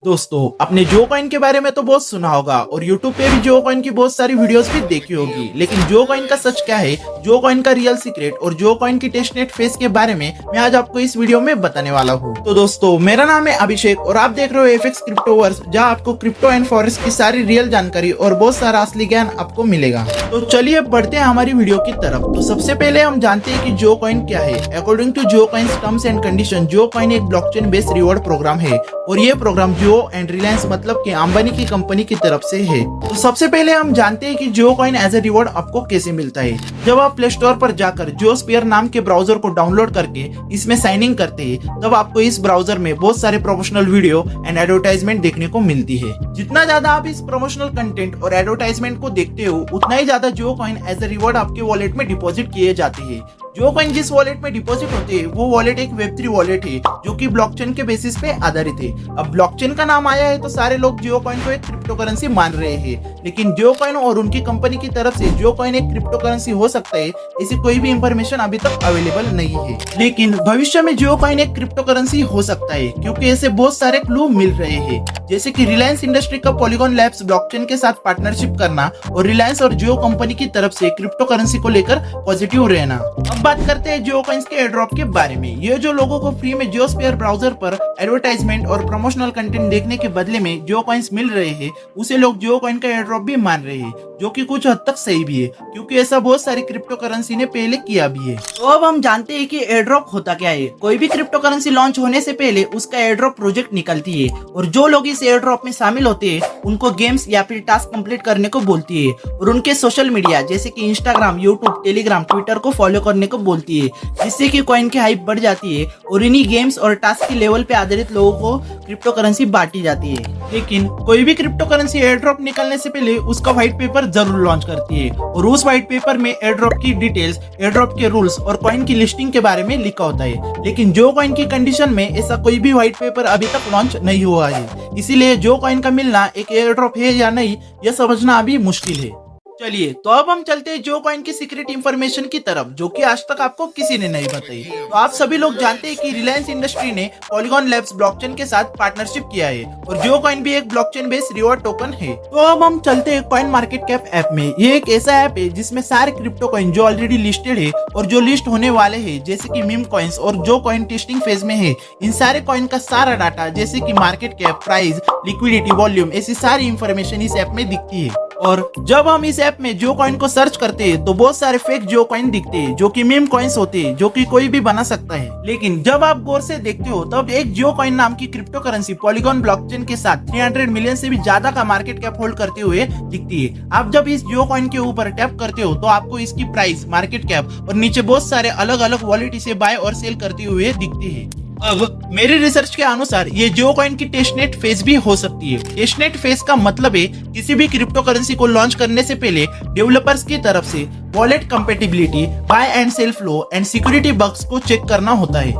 दोस्तों, आपने जो कॉइन के बारे में तो बहुत सुना होगा और YouTube पे भी जो कॉइन की बहुत सारी वीडियोस भी देखी होगी, लेकिन जो कॉइन का सच क्या है, जो कॉइन का रियल सीक्रेट और जो कॉइन की टेस्टनेट फेस के बारे में मैं आज आपको इस वीडियो में बताने वाला हूँ। तो दोस्तों, मेरा नाम है अभिषेक और आप देख रहे हो एफएक्स क्रिप्टोवर्स, जहाँ आपको क्रिप्टो एंड फॉरेक्स की सारी रियल जानकारी और बहुत सारा असली ज्ञान आपको मिलेगा। तो चलिए बढ़ते हैं हमारी वीडियो की तरफ। तो सबसे पहले हम जानते हैं कि जो कॉइन क्या है। अकॉर्डिंग टू जो कॉइन टर्म्स एंड कंडीशन, जो कॉइन एक ब्लॉकचेन बेस्ड रिवॉर्ड प्रोग्राम है और ये प्रोग्राम जियो एंड रिलायंस मतलब कि अंबानी की कंपनी की तरफ से है। तो सबसे पहले हम जानते हैं कि जियो कॉइन एज ए रिवॉर्ड आपको कैसे मिलता है। जब आप प्ले स्टोर पर जाकर जियोस्फीयर नाम के ब्राउजर को डाउनलोड करके इसमें साइन इन करते हैं, तब आपको इस ब्राउजर में बहुत सारे प्रमोशनल वीडियो एंड एडवर्टाइजमेंट देखने को मिलती है। जितना ज्यादा आप इस प्रमोशनल कंटेंट और एडवर्टाइजमेंट को देखते हो, उतना ही ज्यादा जियो कॉइन एज ए रिवॉर्ड आपके वॉलेट में डिपॉजिट किए जाते हैं। जो कॉइन जिस वॉलेट में डिपॉजिट होते हैं, वो वॉलेट एक वेब3 वॉलेट है जो कि ब्लॉकचेन के बेसिस पे आधारित है। अब ब्लॉकचेन का नाम आया है तो सारे लोग जियो कॉइन को एक क्रिप्टो करेंसी मान रहे हैं, लेकिन जियो कॉइन और उनकी कंपनी की तरफ से जियो कॉइन एक क्रिप्टो करेंसी हो सकता है, ऐसी कोई भी इंफॉर्मेशन अभी तक अवेलेबल नहीं है। लेकिन भविष्य में जियो कॉइन एक क्रिप्टो करेंसी हो सकता है, क्योंकि ऐसे बहुत सारे क्लू मिल रहे हैं, जैसे कि रिलायंस इंडस्ट्री का पॉलीगॉन लैब्स ब्लॉकचेन के साथ पार्टनरशिप करना और रिलायंस और जियो कंपनी की तरफ से क्रिप्टो करेंसी को लेकर पॉजिटिव रहना। अब बात करते हैं जियो कॉइन्स के एयरड्रॉप के बारे में। ये जो लोगों को फ्री में जियोस्फीयर ब्राउजर पर एडवर्टाइजमेंट और प्रमोशनल कंटेंट देखने के बदले में जियो कॉइन्स मिल रहे हैं, उसे लोग जियो कॉइन का एयरड्रॉप भी मान रहे हैं, जो कि कुछ हद तक सही भी है, क्योंकि ऐसा बहुत सारी क्रिप्टो करेंसी ने पहले किया भी है। तो अब हम जानते हैं कि एयरड्रॉप होता क्या है। कोई भी क्रिप्टो करेंसी लॉन्च होने से पहले उसका एयरड्रॉप प्रोजेक्ट निकलती है और जो लोग इस एयरड्रॉप में शामिल होते हैं, उनको गेम्स या फिर टास्क कंप्लीट करने को बोलती है और उनके सोशल मीडिया जैसे कि इंस्टाग्राम, यूट्यूब, टेलीग्राम, ट्विटर को फॉलो करने को बोलती है, जिससे कि कॉइन की हाइप बढ़ जाती है और इन्हीं गेम्स और टास्क के लेवल पे आधारित लोगों को क्रिप्टो करेंसी बांटी जाती है। लेकिन कोई भी क्रिप्टो करेंसी एयरड्रॉप निकलने से पहले उसका व्हाइट पेपर जरूर लॉन्च करती है और उस व्हाइट पेपर में एयरड्रॉप की डिटेल्स, एयरड्रॉप के रूल्स और कॉइन की लिस्टिंग के बारे में लिखा होता है। लेकिन जो कॉइन की कंडीशन में ऐसा कोई भी व्हाइट पेपर अभी तक लॉन्च नहीं हुआ है, इसीलिए जो कॉइन का मिलना एक एयरड्रॉप है या नहीं, यह समझना अभी मुश्किल है। चलिए, तो अब हम चलते हैं जो कॉइन की सीक्रेट इंफॉर्मेशन की तरफ, जो कि आज तक आपको किसी ने नहीं बताई। तो आप सभी लोग जानते हैं कि रिलायंस इंडस्ट्री ने पॉलीगॉन लैब्स ब्लॉकचेन के साथ पार्टनरशिप किया है और जो कॉइन भी एक ब्लॉकचेन बेस्ड रिवॉर्ड टोकन है। तो अब हम चलते हैं कॉइन मार्केट कैप ऐप में। ये एक ऐसा ऐप है जिसमें सारे क्रिप्टो कॉइन जो ऑलरेडी लिस्टेड है और जो लिस्ट होने वाले हैं, जैसे कि मीम कॉइन्स और जो कॉइन टेस्टिंग फेज में है, इन सारे कॉइन का सारा डाटा, जैसे कि market cap, price, liquidity, volume, ऐसी सारी इंफॉर्मेशन इस ऐप में दिखती है। और जब हम इस ऐप में जो कॉइन को सर्च करते हैं तो बहुत सारे फेक जो कॉइन दिखते हैं, जो कि मीम कॉइन्स होते हैं, जो कि कोई भी बना सकता है। लेकिन जब आप गौर से देखते हो तब एक जियो कॉइन नाम की क्रिप्टो करेंसी पॉलीगॉन ब्लॉकचेन के साथ 300 मिलियन से भी ज्यादा का मार्केट कैप होल्ड करते हुए दिखती है। आप जब इस जियो कॉइन के ऊपर टैप करते हो तो आपको इसकी प्राइस, मार्केट कैप और नीचे बहुत सारे अलग अलग वॉलेट इसे बाय और सेल करते हुए दिखती है। अब मेरे रिसर्च के अनुसार ये जियो कॉइन की टेस्टनेट फेज भी हो सकती है। टेस्टनेट फेज का मतलब है किसी भी क्रिप्टो करेंसी को लॉन्च करने से पहले डेवलपर्स की तरफ से wallet compatibility, buy and sell flow and security bugs को चेक करना होता है।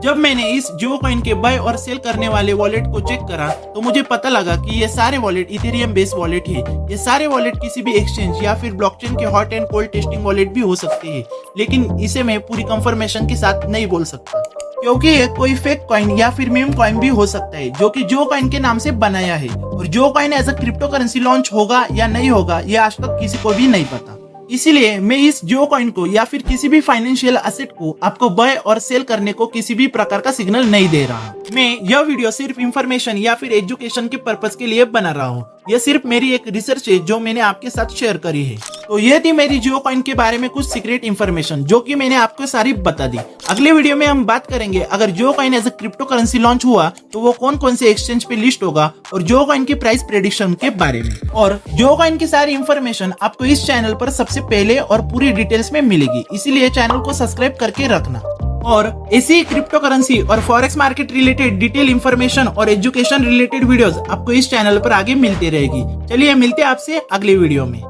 जब मैंने इस जियो कॉइन के बाय और सेल करने वाले वॉलेट को चेक करा तो मुझे पता लगा कि ये सारे वॉलेट इथेरियम बेस्ड वॉलेट है। ये सारे वॉलेट किसी भी एक्सचेंज या फिर ब्लॉकचेन के hot and cold testing wallet भी हो सकते हैं, लेकिन इसे मैं पूरी कंफर्मेशन के साथ नहीं बोल सकता, क्योंकि ये कोई फेक कॉइन या फिर मीम कॉइन भी हो सकता है, जो कि जियो कॉइन के नाम से बनाया है। और Jio coin as a crypto currency launch होगा या नहीं होगा, ये आज तक किसी को भी नहीं पता। इसीलिए मैं इस जियो कॉइन को या फिर किसी भी फाइनेंशियल एसेट को आपको बाय और सेल करने को किसी भी प्रकार का सिग्नल नहीं दे रहा। मैं यह वीडियो सिर्फ इंफॉर्मेशन या फिर एजुकेशन के पर्पस के लिए बना रहा हूँ। यह सिर्फ मेरी एक रिसर्च है जो मैंने आपके साथ शेयर करी है। तो ये थी मेरी जियो कॉइन के बारे में कुछ सीक्रेट इंफॉर्मेशन, जो कि मैंने आपको सारी बता दी। अगले वीडियो में हम बात करेंगे अगर Jio coin as a crypto currency launch हुआ तो वो कौन कौन से एक्सचेंज पे लिस्ट होगा और जियो कॉइन की प्राइस प्रेडिक्शन के बारे में। और जियो कॉइन की सारी इंफॉर्मेशन आपको इस चैनल पर सबसे पहले और पूरी डिटेल्स में मिलेगी, इसीलिए चैनल को सब्सक्राइब करके रखना। और ऐसी क्रिप्टो करेंसी और forex market related detail information और एजुकेशन रिलेटेड वीडियोस आपको इस चैनल पर आगे मिलती रहेगी। चलिए मिलते हैं आपसे अगले वीडियो में।